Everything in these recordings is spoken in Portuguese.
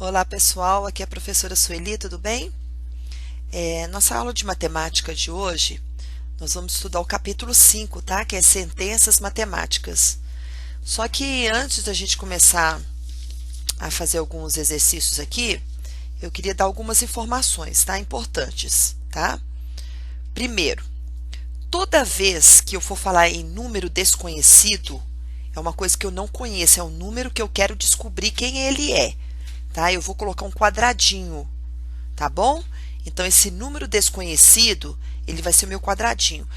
Olá pessoal, aqui é a professora Sueli, tudo bem? Nossa aula de matemática de hoje, nós vamos estudar o capítulo 5, tá? Que é sentenças matemáticas. Só que antes da gente começar a fazer alguns exercícios aqui, eu queria dar algumas informações, tá? Importantes, tá? Primeiro, toda vez que eu for falar em número desconhecido, é uma coisa que eu não conheço, é um número que eu quero descobrir quem ele é, tá? Eu vou colocar um quadradinho, tá bom? Então, esse número desconhecido, ele vai ser o meu quadradinho.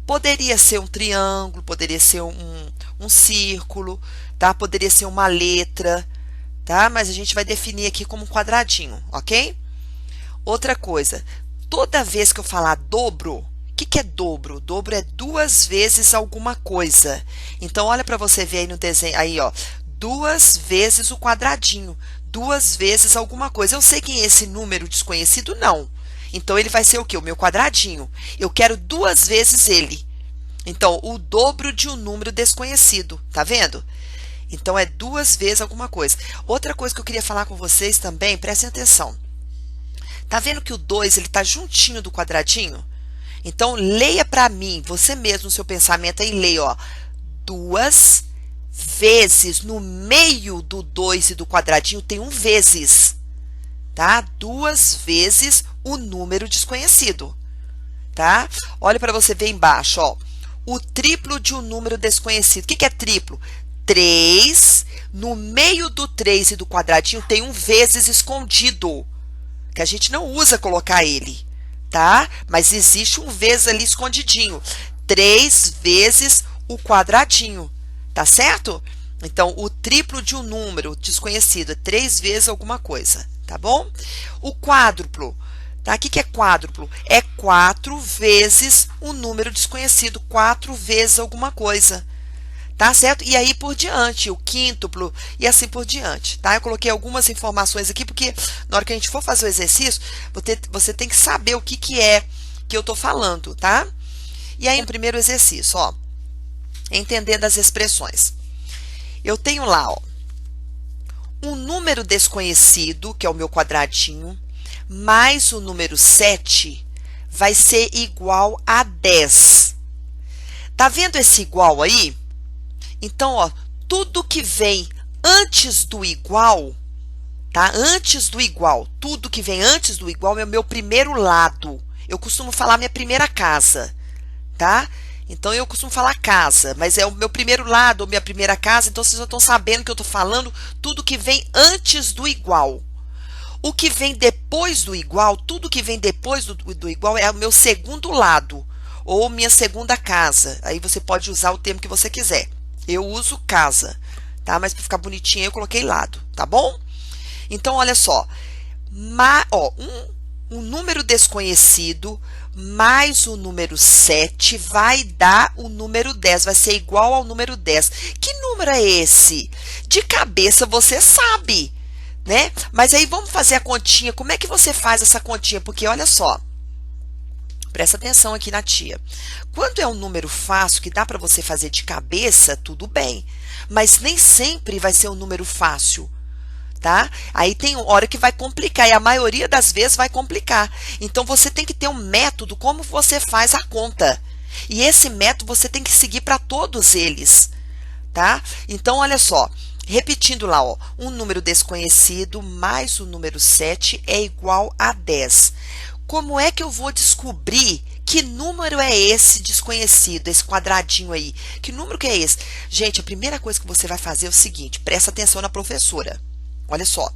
Poderia ser um triângulo, poderia ser um círculo, tá? Poderia ser uma letra, tá? Mas a gente vai definir aqui como um quadradinho, ok? Outra coisa, toda vez que eu falar dobro, o que é dobro? Dobro é duas vezes alguma coisa. Então, olha para você ver aí no desenho, aí, ó, duas vezes o quadradinho, duas vezes alguma coisa. Eu sei quem é esse número desconhecido? Não. Então, ele vai ser o quê? O meu quadradinho. Eu quero duas vezes ele. Então, o dobro de um número desconhecido, tá vendo? Então, é duas vezes alguma coisa. Outra coisa que eu queria falar com vocês também, prestem atenção. Tá vendo que o 2 ele tá juntinho do quadradinho? Então, leia para mim, você mesmo, no seu pensamento aí, leia, ó, duas vezes, no meio do 2 e do quadradinho tem um vezes, tá? Duas vezes o número desconhecido, tá? Olha para você ver embaixo, ó, o triplo de um número desconhecido. O que é triplo? 3, no meio do 3 e do quadradinho tem um vezes escondido, que a gente não usa colocar ele, tá? Mas existe um vezes ali escondidinho. 3 vezes o quadradinho, tá certo? Então, o triplo de um número desconhecido é 3 vezes alguma coisa, tá bom? O quádruplo, tá? O que é quádruplo? É 4 vezes o número desconhecido, 4 vezes alguma coisa. Tá certo? E aí por diante, o quíntuplo e assim por diante, tá? Eu coloquei algumas informações aqui, porque na hora que a gente for fazer o exercício, você tem que saber o que é que eu tô falando, tá? E aí, no primeiro exercício, ó, entendendo as expressões. Eu tenho lá, ó, um número desconhecido, que é o meu quadradinho, mais o número 7 vai ser igual a 10. Tá vendo esse igual aí? Então, ó, tudo que vem antes do igual, tá? Antes do igual, tudo que vem antes do igual é o meu primeiro lado. Eu costumo falar minha primeira casa, tá? Então, eu costumo falar casa, mas é o meu primeiro lado, ou minha primeira casa, então vocês já estão sabendo que eu estou falando tudo que vem antes do igual. O que vem depois do igual, tudo que vem depois do igual é o meu segundo lado, ou minha segunda casa. Aí você pode usar o termo que você quiser. Eu uso casa, tá? Mas para ficar bonitinho eu coloquei lado, tá bom? Então, olha só. Um número desconhecido mais o número 7 vai dar o número 10, vai ser igual ao número 10. Que número é esse? De cabeça você sabe, né? Mas aí vamos fazer a continha. Como é que você faz essa continha? Porque olha só. Presta atenção aqui na tia. Quando é um número fácil que dá para você fazer de cabeça, tudo bem. Mas nem sempre vai ser um número fácil, tá? Aí tem hora que vai complicar e a maioria das vezes vai complicar. Então você tem que ter um método como você faz a conta. E esse método você tem que seguir para todos eles, tá? Então olha só, repetindo lá, ó, um número desconhecido mais o número 7 é igual a 10. Como é que eu vou descobrir que número é esse desconhecido, esse quadradinho aí? Que número que é esse? Gente, a primeira coisa que você vai fazer é o seguinte, presta atenção na professora. Olha só.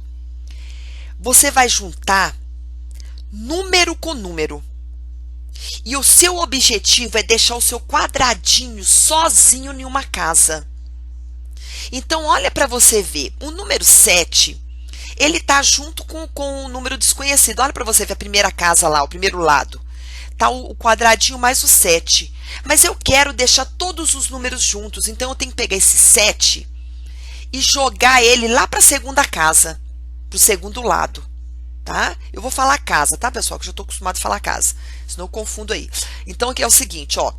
Você vai juntar número com número. E o seu objetivo é deixar o seu quadradinho sozinho em uma casa. Então, olha para você ver. O número 7... ele está junto com o número desconhecido. Olha para você ver a primeira casa lá, o primeiro lado. Está o quadradinho mais o 7. Mas eu quero deixar todos os números juntos. Então, eu tenho que pegar esse 7 e jogar ele lá para a segunda casa, para o segundo lado. Tá? Eu vou falar casa, tá, pessoal? Que eu já estou acostumado a falar casa. Senão eu confundo aí. Então, aqui é o seguinte, ó.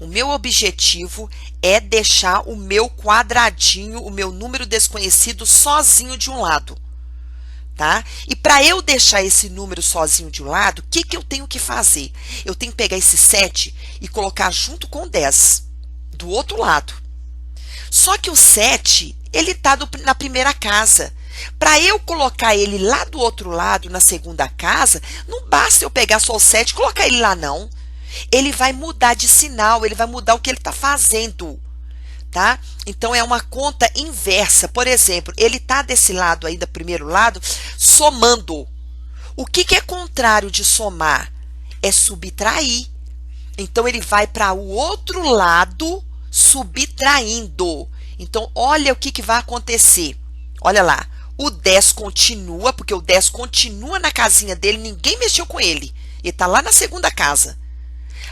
O meu objetivo é deixar o meu quadradinho, o meu número desconhecido sozinho de um lado. tá? E para eu deixar esse número sozinho de um lado, o que que eu tenho que fazer? Eu tenho que pegar esse 7 e colocar junto com o 10, do outro lado. Só que o 7, ele está na primeira casa. Para eu colocar ele lá do outro lado, na segunda casa, não basta eu pegar só o 7 e colocar ele lá, não. Ele vai mudar de sinal, ele vai mudar o que ele está fazendo, tá? Então, é uma conta inversa. Por exemplo, ele está desse lado aí, do primeiro lado, somando. O que que é contrário de somar? É subtrair. Então, ele vai para o outro lado, subtraindo. Então, olha o que que vai acontecer. Olha lá, o 10 continua, porque o 10 continua na casinha dele, ninguém mexeu com ele. Ele está lá na segunda casa.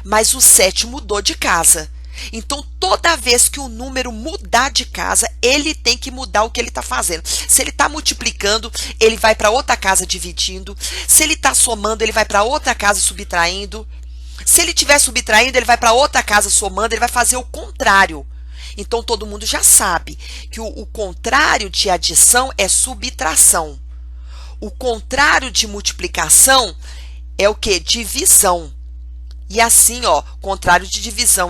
Mas o 7 mudou de casa. Então, toda vez que o número mudar de casa, ele tem que mudar o que ele está fazendo. Se ele está multiplicando, ele vai para outra casa dividindo. Se ele está somando, ele vai para outra casa subtraindo. Se ele estiver subtraindo, ele vai para outra casa somando, ele vai fazer o contrário. Então, todo mundo já sabe que o contrário de adição é subtração. O contrário de multiplicação é o quê? Divisão. E assim, ó, contrário de divisão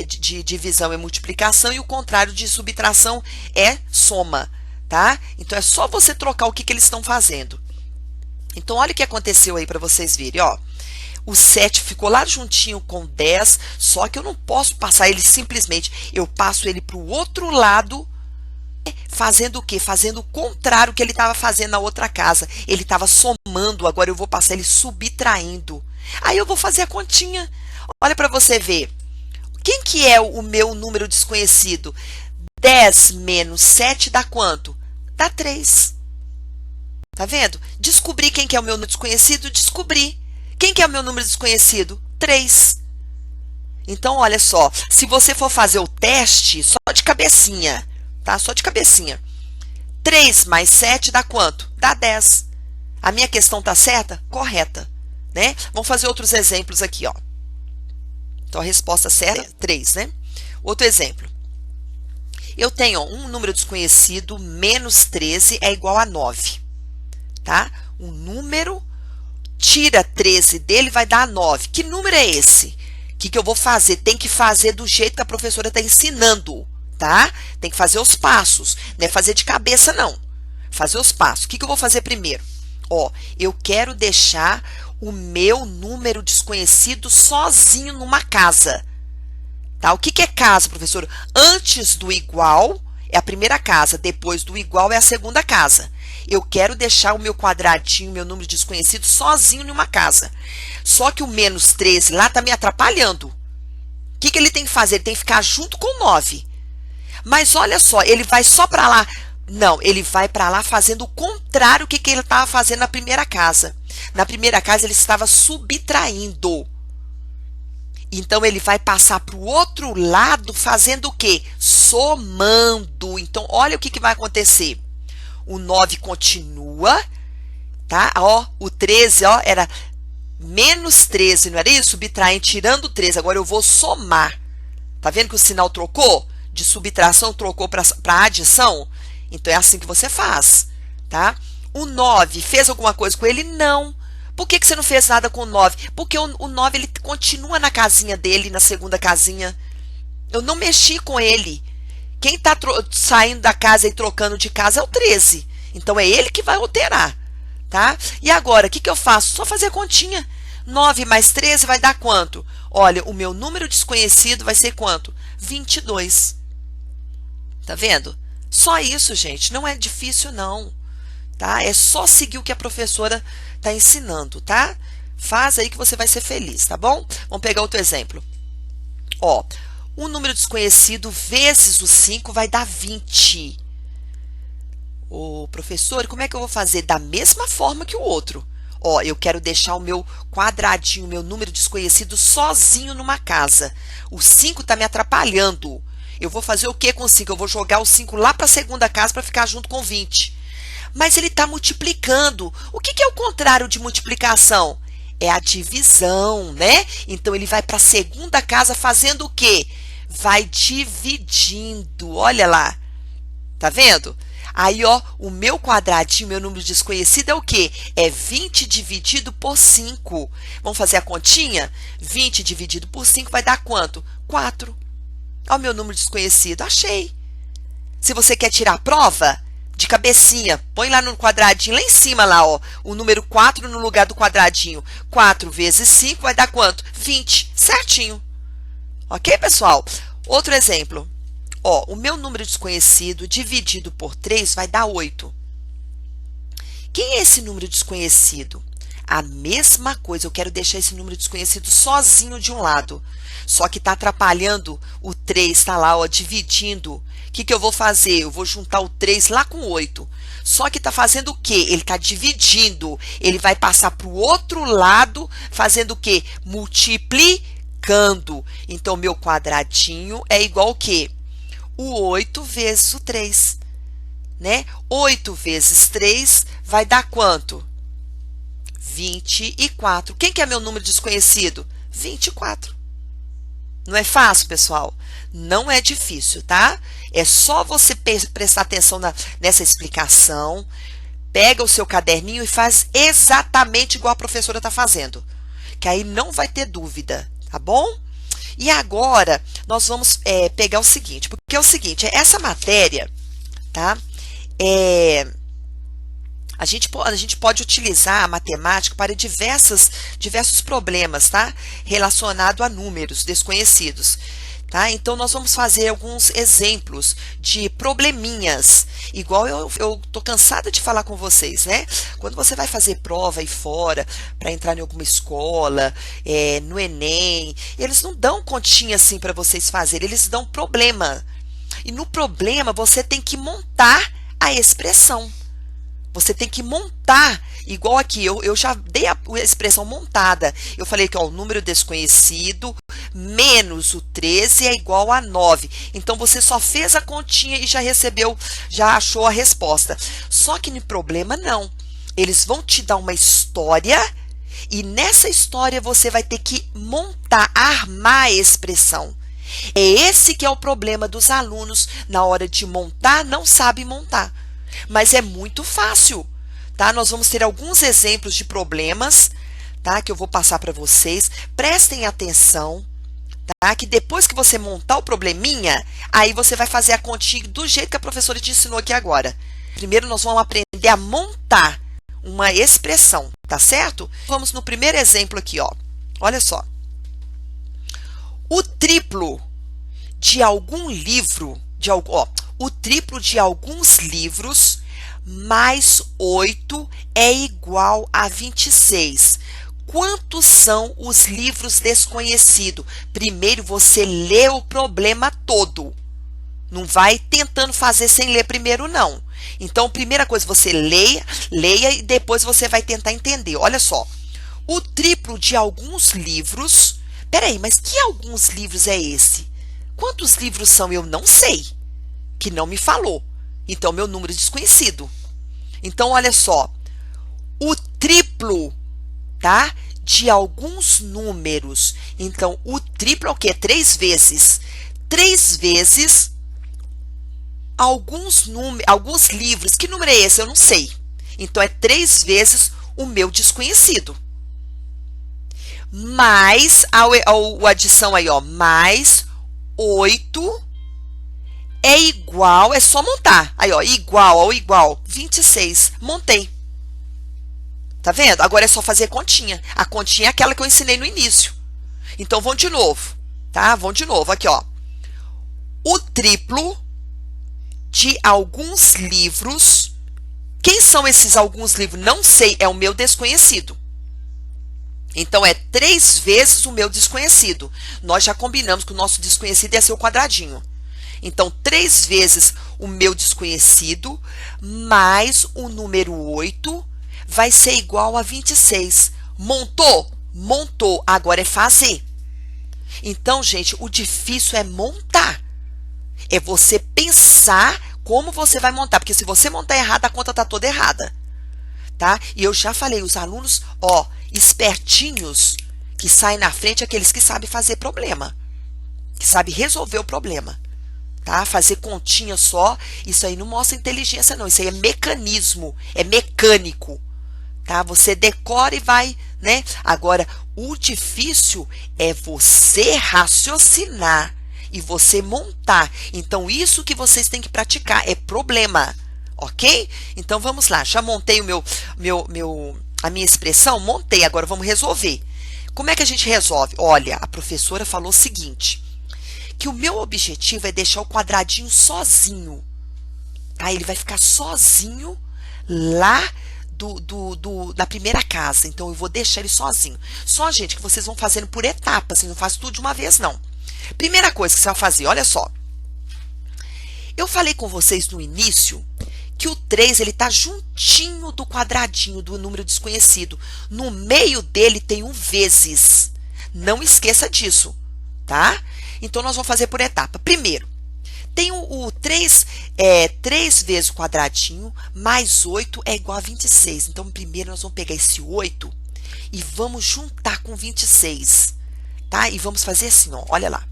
de divisão é multiplicação e o contrário de subtração é soma, tá? Então, é só você trocar o que que eles estão fazendo. Então, olha o que aconteceu aí para vocês verem, ó. O 7 ficou lá juntinho com o 10, só que eu não posso passar ele simplesmente. Eu passo ele para o outro lado, fazendo o quê? Fazendo o contrário que ele estava fazendo na outra casa. Ele estava somando, agora eu vou passar ele subtraindo. Aí eu vou fazer a continha. Olha para você ver. Quem que é o meu número desconhecido? 10 menos 7 dá quanto? Dá 3. Tá vendo? Descobri quem que é o meu número desconhecido? Descobri. Quem que é o meu número desconhecido? 3. Então, olha só, se você for fazer o teste, só de cabecinha, tá? Só de cabecinha. 3 mais 7 dá quanto? Dá 10. A minha questão tá certa? Correta, né? Vamos fazer outros exemplos aqui, ó. Então, a resposta certa é 3, né? Outro exemplo. Eu tenho um número desconhecido, menos 13 é igual a 9, tá? Um número... Tira 13 dele, vai dar 9. Que número é esse? O que que eu vou fazer? Tem que fazer do jeito que a professora está ensinando, tá? Tem que fazer os passos. Não é fazer de cabeça, não. Fazer os passos. O que que eu vou fazer primeiro? Ó, eu quero deixar o meu número desconhecido sozinho numa casa. Tá? O que que é casa, professora? Antes do igual é a primeira casa, depois do igual é a segunda casa. Eu quero deixar o meu quadradinho, meu número desconhecido, sozinho em uma casa. Só que o menos 13 lá está me atrapalhando. O que que ele tem que fazer? Ele tem que ficar junto com o 9. Mas olha só, ele vai só para lá. Não, ele vai para lá fazendo o contrário do que ele estava fazendo na primeira casa. Na primeira casa, ele estava subtraindo. Então, ele vai passar para o outro lado fazendo o quê? Somando. Então, olha o que que vai acontecer. O 9 continua, tá? Ó, o 13, ó, era menos 13, não era isso? Subtraindo, tirando 13. Agora eu vou somar. Tá vendo que o sinal trocou? De subtração trocou para adição? Então é assim que você faz, tá? O 9, fez alguma coisa com ele? Não. Por que que você não fez nada com o 9? Porque o 9, ele continua na casinha dele, na segunda casinha. Eu não mexi com ele. Quem está saindo da casa e trocando de casa é o 13. Então, é ele que vai alterar, tá? E agora, o que que eu faço? Só fazer a continha. 9 mais 13 vai dar quanto? Olha, o meu número desconhecido vai ser quanto? 22. Tá vendo? Só isso, gente. Não é difícil, não. Tá? É só seguir o que a professora está ensinando, tá? Faz aí que você vai ser feliz, tá bom? Vamos pegar outro exemplo. Ó. Um número desconhecido vezes o 5 vai dar 20. Ô, professor, como é que eu vou fazer? Da mesma forma que o outro. Ó, eu quero deixar o meu quadradinho, o meu número desconhecido sozinho numa casa. O 5 está me atrapalhando. Eu vou fazer o que com o 5? Eu vou jogar o 5 lá para a segunda casa para ficar junto com 20. Mas ele está multiplicando. O que que é o contrário de multiplicação? É a divisão, né? Então, ele vai para a segunda casa fazendo o quê? Vai dividindo, olha lá, tá vendo? Aí, ó, o meu quadradinho, meu número desconhecido é o quê? É 20 dividido por 5. Vamos fazer a continha? 20 dividido por 5 vai dar quanto? 4. Ó, o meu número desconhecido. Achei. Se você quer tirar a prova, de cabecinha, põe lá no quadradinho, lá em cima, lá, ó, o número 4 no lugar do quadradinho. 4 vezes 5 vai dar quanto? 20. Certinho. Ok, pessoal? Outro exemplo. Ó, o meu número desconhecido dividido por 3 vai dar 8. Quem é esse número desconhecido? A mesma coisa, eu quero deixar esse número desconhecido sozinho de um lado. Só que está atrapalhando o 3, está lá, ó, dividindo. O que eu vou fazer? Eu vou juntar o 3 lá com o 8. Só que está fazendo o quê? Ele está dividindo. Ele vai passar para o outro lado, fazendo o quê? Multiplicando. Então, meu quadradinho é igual ao quê? O 8 vezes o 3. Né? 8 vezes 3 vai dar quanto? 24. Quem que é meu número desconhecido? 24. Não é fácil, pessoal? Não é difícil, tá? É só você prestar atenção nessa explicação, pega o seu caderninho e faz exatamente igual a professora está fazendo, que aí não vai ter dúvida, tá bom? E agora, nós vamos pegar o seguinte, porque é o seguinte, essa matéria, tá? A gente pode utilizar a matemática para diversos problemas, tá? Relacionado a números desconhecidos, tá? Então, nós vamos fazer alguns exemplos de probleminhas, igual eu tô cansada de falar com vocês, né? Quando você vai fazer prova aí fora, para entrar em alguma escola, no Enem, eles não dão continha assim para vocês fazerem, eles dão problema. E no problema, você tem que montar a expressão. Você tem que montar, igual aqui, eu já dei a expressão montada. Eu falei que ó, o número desconhecido menos o 13 é igual a 9. Então, você só fez a continha e já achou a resposta. Só que no problema, não. Eles vão te dar uma história e nessa história você vai ter que montar, armar a expressão. É esse que é o problema dos alunos. Na hora de montar, não sabe montar. Mas é muito fácil, tá? Nós vamos ter alguns exemplos de problemas, tá? Que eu vou passar para vocês. Prestem atenção, tá? Que depois que você montar o probleminha, aí você vai fazer a continha do jeito que a professora te ensinou aqui agora. Primeiro nós vamos aprender a montar uma expressão, tá certo? Vamos no primeiro exemplo aqui, ó. Olha só. O triplo de algum livro, o triplo de alguns livros mais 8 é igual a 26. Quantos são os livros desconhecidos? Primeiro você lê o problema todo. Não vai tentando fazer sem ler primeiro, não. Então, primeira coisa, você leia e depois você vai tentar entender. Olha só. O triplo de alguns livros... Peraí, mas que alguns livros é esse? Quantos livros são? Eu não sei. Que não me falou. Então, meu número é desconhecido. Então, olha só. O triplo, tá? De alguns números. Então, o triplo é o quê? 3 vezes. 3 vezes alguns livros. Que número é esse? Eu não sei. Então, é 3 vezes o meu desconhecido. Mais, a adição aí, ó. Mais 8 é igual, é só montar. Aí, ó, igual, 26. Montei. Tá vendo? Agora é só fazer continha. A continha é aquela que eu ensinei no início. Então, vamos de novo, tá? Vamos de novo, aqui, ó. O triplo de alguns livros. Quem são esses alguns livros? Não sei, é o meu desconhecido. Então, é 3 vezes o meu desconhecido. Nós já combinamos que o nosso desconhecido ia ser o quadradinho. Então, 3 vezes o meu desconhecido mais o número 8 vai ser igual a 26. Montou? Montou. Agora é fazer. Então, gente, o difícil é montar. É você pensar como você vai montar. Porque se você montar errado, a conta está toda errada. Tá? E eu já falei, os alunos, ó, espertinhos, que saem na frente, aqueles que sabem fazer problema. Que sabem resolver o problema. tá? Fazer continha só, isso aí não mostra inteligência não, isso aí é mecanismo, é mecânico, tá? Você decora e vai, né? Agora, o difícil é você raciocinar e você montar. Então, isso que vocês têm que praticar é problema, ok? Então, vamos lá. Já montei o a minha expressão? Montei. Agora, vamos resolver. Como é que a gente resolve? Olha, a professora falou o seguinte, que o meu objetivo é deixar o quadradinho sozinho, tá? Ele vai ficar sozinho lá na primeira casa. Então, eu vou deixar ele sozinho. Só, gente, que vocês vão fazendo por etapas, assim, não faz tudo de uma vez, não. Primeira coisa que você vai fazer, olha só. Eu falei com vocês no início que o 3, ele tá juntinho do quadradinho do número desconhecido. No meio dele tem um vezes. Não esqueça disso, tá? Então, nós vamos fazer por etapa. Primeiro, tem o 3, 3 vezes o quadradinho, mais 8 é igual a 26. Então, primeiro nós vamos pegar esse 8 e vamos juntar com 26, tá? E vamos fazer assim, ó, olha lá.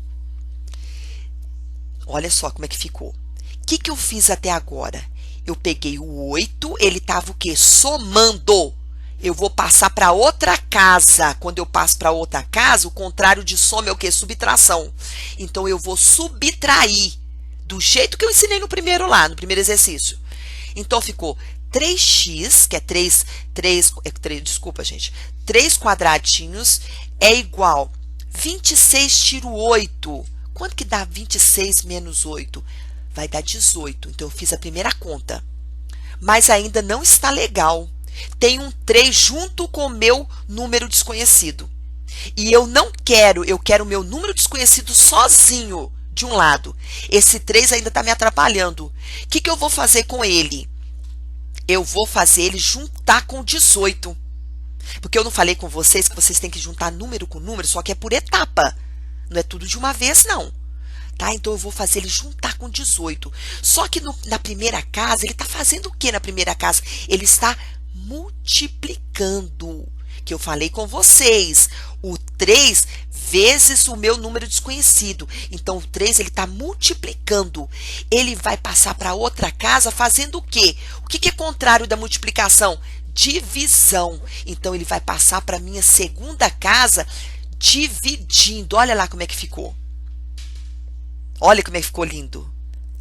Olha só como é que ficou. O que eu fiz até agora? Eu peguei o 8, ele estava o quê? Somando. Eu vou passar para outra casa. Quando eu passo para outra casa, o contrário de soma é o quê? Subtração. Então, eu vou subtrair do jeito que eu ensinei no primeiro exercício. Então, ficou 3x, que é 3 quadradinhos, é igual 26 tiro 8. Quanto que dá 26 menos 8? Vai dar 18. Então, eu fiz a primeira conta. Mas ainda não está legal. Tem um 3 junto com o meu número desconhecido. E eu não quero, eu quero o meu número desconhecido sozinho de um lado. Esse 3 ainda está me atrapalhando. O que eu vou fazer com ele? Eu vou fazer ele juntar com 18. Porque eu não falei com vocês que vocês têm que juntar número com número, só que é por etapa. Não é tudo de uma vez, não. Tá? Então, eu vou fazer ele juntar com 18. Só que na primeira casa, ele está fazendo o que na primeira casa? Ele está multiplicando. Que eu falei com vocês. O 3 vezes o meu número desconhecido. Então, o 3, ele está multiplicando. Ele vai passar para outra casa fazendo o quê? O que é contrário da multiplicação? Divisão. Então, ele vai passar para a minha segunda casa dividindo. Olha lá como é que ficou. Olha como é que ficou lindo.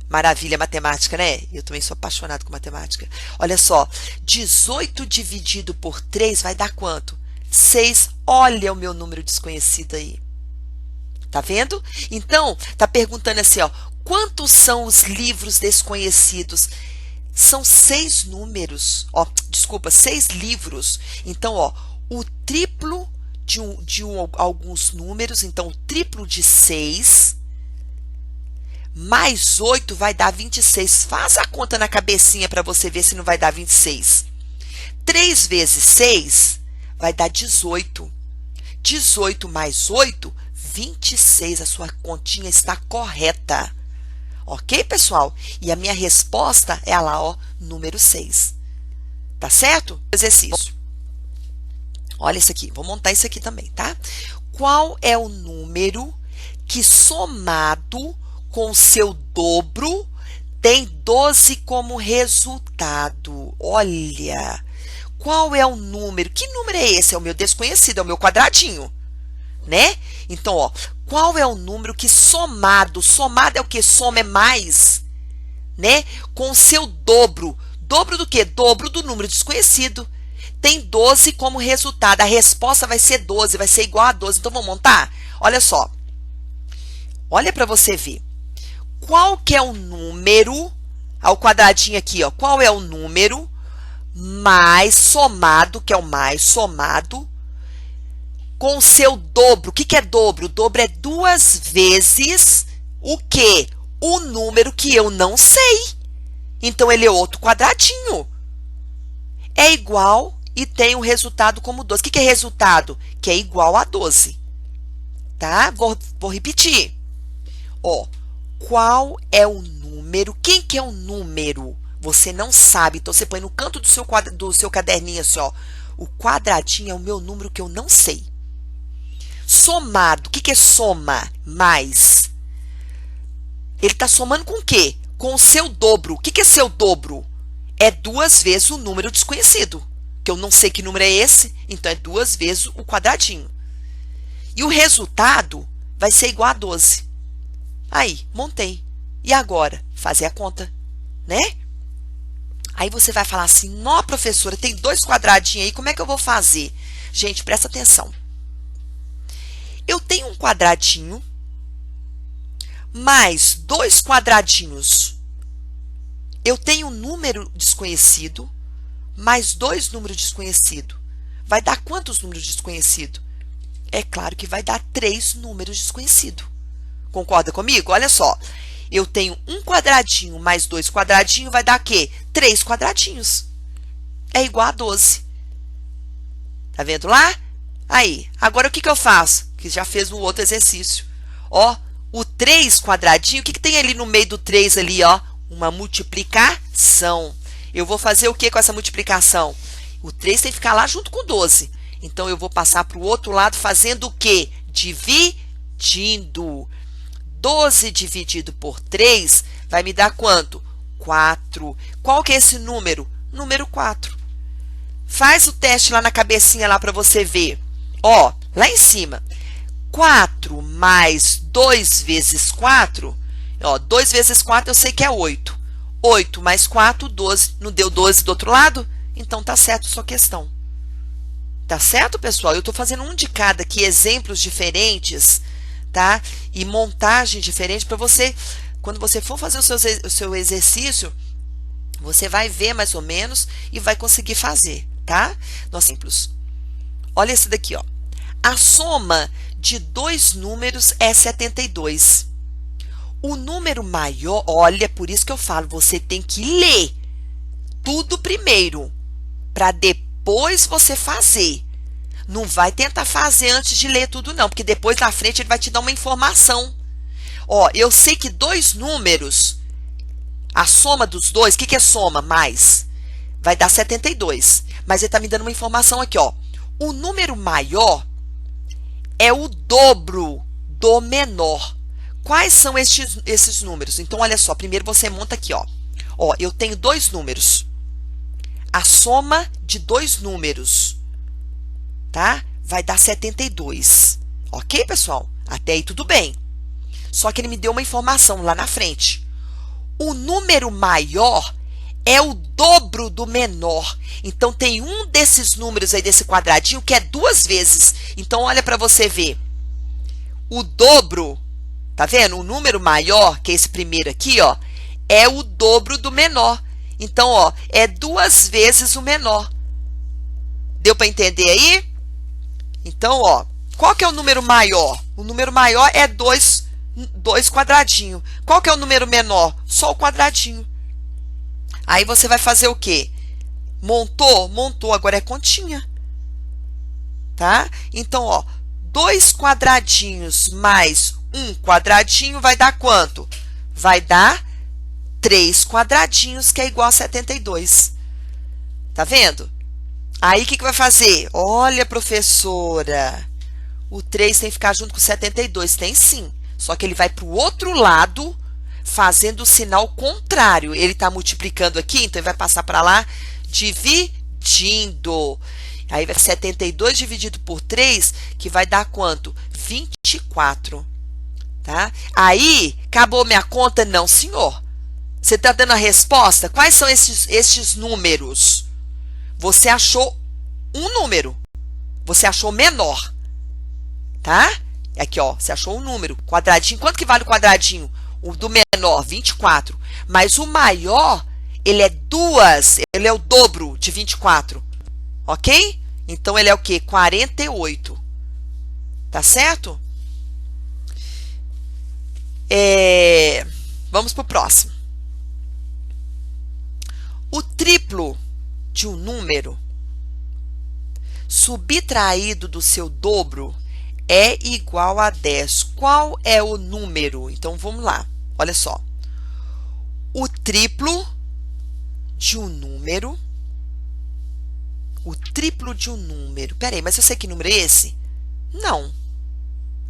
Maravilha, matemática, né? Eu também sou apaixonado com matemática. Olha só, 18 dividido por 3 vai dar quanto? 6. Olha o meu número desconhecido aí. Tá vendo? Então, tá perguntando assim, ó, quantos são os livros desconhecidos? São 6 números, ó, desculpa, 6 livros. Então, ó, o triplo de alguns números, então, o triplo de 6... mais 8 vai dar 26. Faz a conta na cabecinha para você ver se não vai dar 26. 3 vezes 6 vai dar 18. 18 mais 8, 26. A sua continha está correta. Ok, pessoal? E a minha resposta é lá, ó, número 6. Tá certo? Exercício. Olha isso aqui. Vou montar isso aqui também, tá? Qual é o número que somado com o seu dobro, tem 12 como resultado? Olha, qual é o número? Que número é esse? É o meu desconhecido, é o meu quadradinho, né? Então, ó, qual é o número que somado é o que? Soma é mais, né? Com o seu dobro. Dobro do quê? Dobro do número desconhecido. Tem 12 como resultado. A resposta vai ser 12, vai ser igual a 12. Então, vamos montar? Olha só. Olha para você ver. Qual que é o número, ao quadradinho aqui, ó, qual é o número mais somado, que é o mais somado, com o seu dobro? O que é dobro? O dobro é 2 vezes o quê? O número que eu não sei. Então, ele é outro quadradinho. É igual e tem o resultado como 12. O que é resultado? Que é igual a 12. Tá? Vou repetir. Ó. Qual é o número? Quem que é o número? Você não sabe, então você põe no canto do seu caderninho assim, ó. O quadradinho é o meu número que eu não sei. Somado, o que é soma? Mais. Ele está somando com o quê? Com o seu dobro. O que é seu dobro? É 2 vezes o número desconhecido. Que eu não sei que número é esse, então é 2 vezes o quadradinho. E o resultado vai ser igual a 12. Aí, montei. E agora? Fazer a conta, né? Aí você vai falar assim, nó, professora, tem 2 quadradinhos aí, como é que eu vou fazer? Gente, presta atenção. Eu tenho um quadradinho mais 2 quadradinhos. Eu tenho um número desconhecido mais 2 números desconhecidos. Vai dar quantos números desconhecidos? É claro que vai dar 3 números desconhecidos. Concorda comigo? Olha só. Eu tenho um quadradinho mais 2 quadradinhos, vai dar o quê? 3 quadradinhos. É igual a 12. Tá vendo lá? Aí, agora o que eu faço? Que já fez no outro exercício. Ó, o 3 quadradinho, o que tem ali no meio do 3 ali, ó? Uma multiplicação. Eu vou fazer o que com essa multiplicação? O 3 tem que ficar lá junto com o 12. Então, eu vou passar para o outro lado fazendo o quê? Dividindo. 12 dividido por 3 vai me dar quanto? 4. Qual que é esse número? Número 4. Faz o teste lá na cabecinha lá para você ver. Ó, lá em cima. 4 mais 2 vezes 4. Ó, 2 vezes 4 eu sei que é 8. 8 mais 4, 12. Não deu 12 do outro lado? Então, tá certo sua questão. Tá certo, pessoal? Eu estou fazendo um de cada aqui, exemplos diferentes, tá? E montagem diferente para você, quando você for fazer o seu exercício, você vai ver mais ou menos e vai conseguir fazer, tá? Nós simples. Olha esse daqui, ó. A soma de 2 números é 72. O número maior, olha, por isso que eu falo, você tem que ler tudo primeiro, para depois você fazer. Não vai tentar fazer antes de ler tudo, não, porque depois na frente ele vai te dar uma informação. Ó, eu sei que 2 números, a soma dos dois, o que é soma? Mais. Vai dar 72. Mas ele está me dando uma informação aqui, ó. O número maior é o dobro do menor. Quais são esses números? Então, olha só, primeiro você monta aqui, ó. Ó, eu tenho 2 números. A soma de 2 números, tá? Vai dar 72. Ok, pessoal? Até aí tudo bem. Só que ele me deu uma informação lá na frente. O número maior é o dobro do menor. Então, tem um desses números aí desse quadradinho que é 2 vezes. Então, olha para você ver. O dobro, tá vendo? O número maior, que é esse primeiro aqui, ó, é o dobro do menor. Então, ó, é 2 vezes o menor. Deu para entender aí? Então, ó, qual que é o número maior? O número maior é 2 quadradinhos. Qual que é o número menor? Só o quadradinho. Aí você vai fazer o quê? Montou? Montou. Agora é continha. Tá? Então, ó, 2 quadradinhos mais 1 quadradinho vai dar quanto? Vai dar 3 quadradinhos, que é igual a 72. Tá vendo? Aí, o que vai fazer? Olha, professora, o 3 tem que ficar junto com 72. Tem sim. Só que ele vai para o outro lado, fazendo o sinal contrário. Ele está multiplicando aqui, então ele vai passar para lá, dividindo. Aí, vai 72 dividido por 3, que vai dar quanto? 24. Tá? Aí, acabou minha conta? Não, senhor. Você está dando a resposta? Quais são esses números? Você achou um número. Você achou menor. Tá? Aqui, ó. Você achou um número. Quadradinho. Quanto que vale o quadradinho? O do menor, 24. Mas o maior, ele é 2. Ele é o dobro de 24. Ok? Então, ele é o quê? 48. Tá certo? Vamos para o próximo. O triplo de um número subtraído do seu dobro é igual a 10. Qual é o número? Então, vamos lá. Olha só. O triplo de um número. O triplo de um número. Peraí, mas eu sei que número é esse? Não.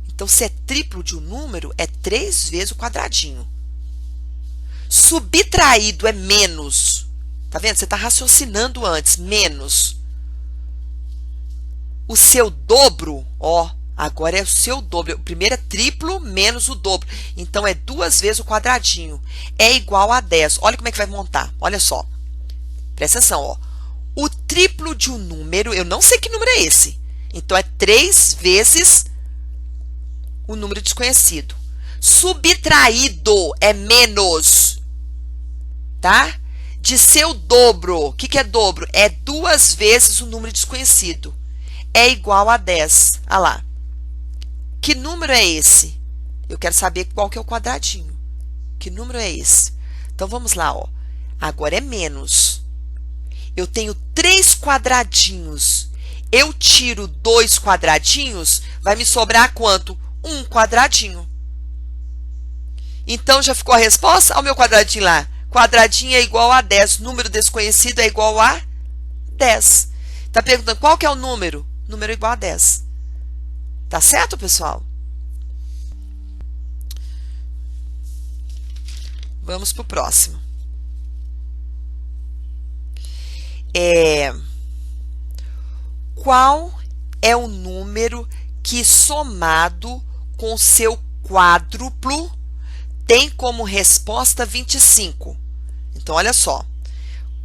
Então, se é triplo de um número, é 3 vezes o quadradinho. Subtraído é menos. Tá vendo? Você está raciocinando antes. Menos. O seu dobro, ó, agora é o seu dobro. O primeiro é triplo menos o dobro. Então, é 2 vezes o quadradinho. É igual a 10. Olha como é que vai montar. Olha só. Presta atenção, ó. O triplo de um número, eu não sei que número é esse. Então, é 3 vezes o número desconhecido. Subtraído é menos, tá? De seu dobro. O que é dobro? É 2 vezes o número desconhecido. É igual a 10. Olha lá. Que número é esse? Eu quero saber qual que é o quadradinho. Que número é esse? Então, vamos lá, ó. Agora é menos. Eu tenho 3 quadradinhos. Eu tiro 2 quadradinhos, vai me sobrar quanto? 1 quadradinho. Então, já ficou a resposta? Olha o meu quadradinho lá. Quadradinho é igual a 10. Número desconhecido é igual a 10. Tá perguntando qual que é o número? Número igual a 10. Tá certo, pessoal? Vamos para o próximo. Qual é o número que somado com seu quádruplo tem como resposta 25? Então, olha só.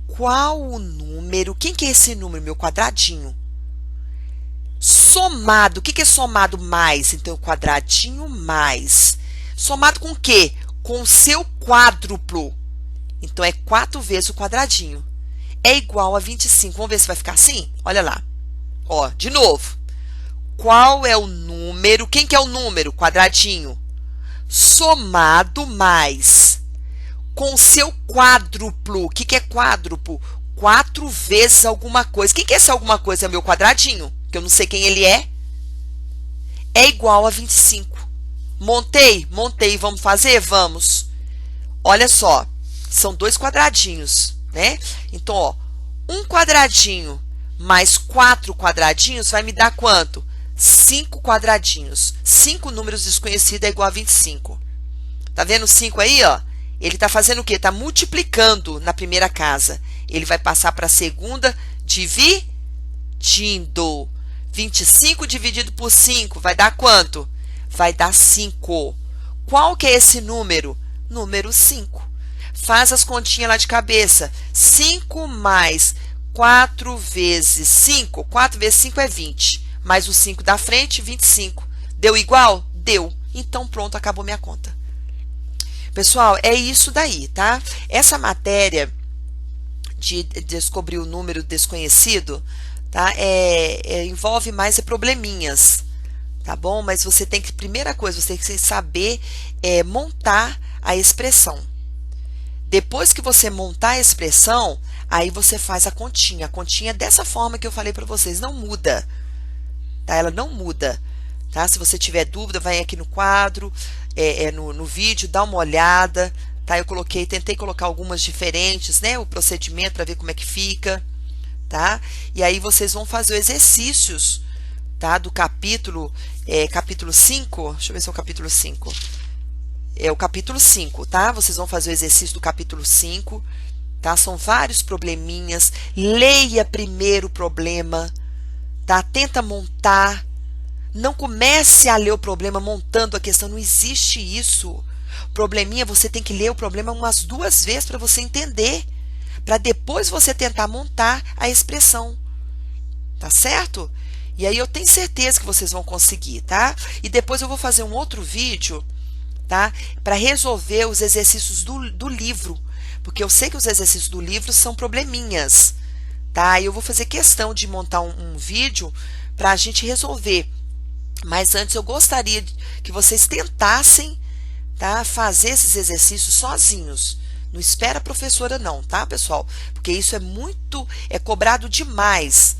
Qual o número? Quem que é esse número? Meu quadradinho. Somado. O que é somado mais? Então, o quadradinho mais. Somado com o quê? Com o seu quádruplo. Então, é 4 vezes o quadradinho. É igual a 25. Vamos ver se vai ficar assim? Olha lá. Ó, de novo. Qual é o número? Quem que é o número? Quadradinho. Somado mais com o seu quádruplo. O que é quádruplo? 4 vezes alguma coisa. Quem que é esse alguma coisa? É meu quadradinho, que eu não sei quem ele é. É igual a 25. Montei? Montei. Vamos fazer? Vamos. Olha só. São 2 quadradinhos, né? Então, ó, 1 quadradinho mais 4 quadradinhos vai me dar quanto? 5 quadradinhos. 5 números desconhecidos é igual a 25. Tá vendo o 5 aí, ó? Ele tá fazendo o quê? Tá multiplicando na primeira casa. Ele vai passar para a segunda dividindo. 25 dividido por 5 vai dar quanto? Vai dar 5. Qual que é esse número? Número 5. Faz as continhas lá de cabeça. 5 mais 4 vezes 5. 4 vezes 5 é 20. Mais o 5 da frente, 25. Deu igual? Deu. Então, pronto, acabou minha conta. Pessoal, é isso daí, tá? Essa matéria de descobrir o número desconhecido, tá? Envolve mais probleminhas, tá bom? Mas você tem que, primeira coisa, você tem que saber montar a expressão. Depois que você montar a expressão, aí você faz a continha. A continha é dessa forma que eu falei para vocês, não muda, tá? Ela não muda, tá? Se você tiver dúvida, vai aqui no quadro, no vídeo, dá uma olhada, tá? Eu tentei colocar algumas diferentes, né? O procedimento para ver como é que fica, tá? E aí vocês vão fazer os exercícios, tá? Do capítulo 5, deixa eu ver se é o capítulo 5. É o capítulo 5, tá? Vocês vão fazer o exercício do capítulo 5, tá? São vários probleminhas. Leia primeiro o problema, tá? Tenta montar. Não comece a ler o problema montando a questão, não existe isso. Probleminha, você tem que ler o problema umas 2 vezes para você entender, para depois você tentar montar a expressão, tá certo? E aí eu tenho certeza que vocês vão conseguir, tá? E depois eu vou fazer um outro vídeo, tá? Para resolver os exercícios do livro, porque eu sei que os exercícios do livro são probleminhas, tá? E eu vou fazer questão de montar um vídeo para a gente resolver. Mas antes eu gostaria que vocês tentassem, tá, fazer esses exercícios sozinhos. Não espera a professora não, tá, pessoal? Porque isso é cobrado demais,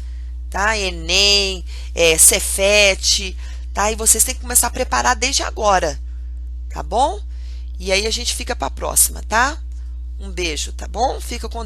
tá? Enem, Cefet, tá? E vocês têm que começar a preparar desde agora, tá bom? E aí a gente fica para a próxima, tá? Um beijo, tá bom? Fica com Deus.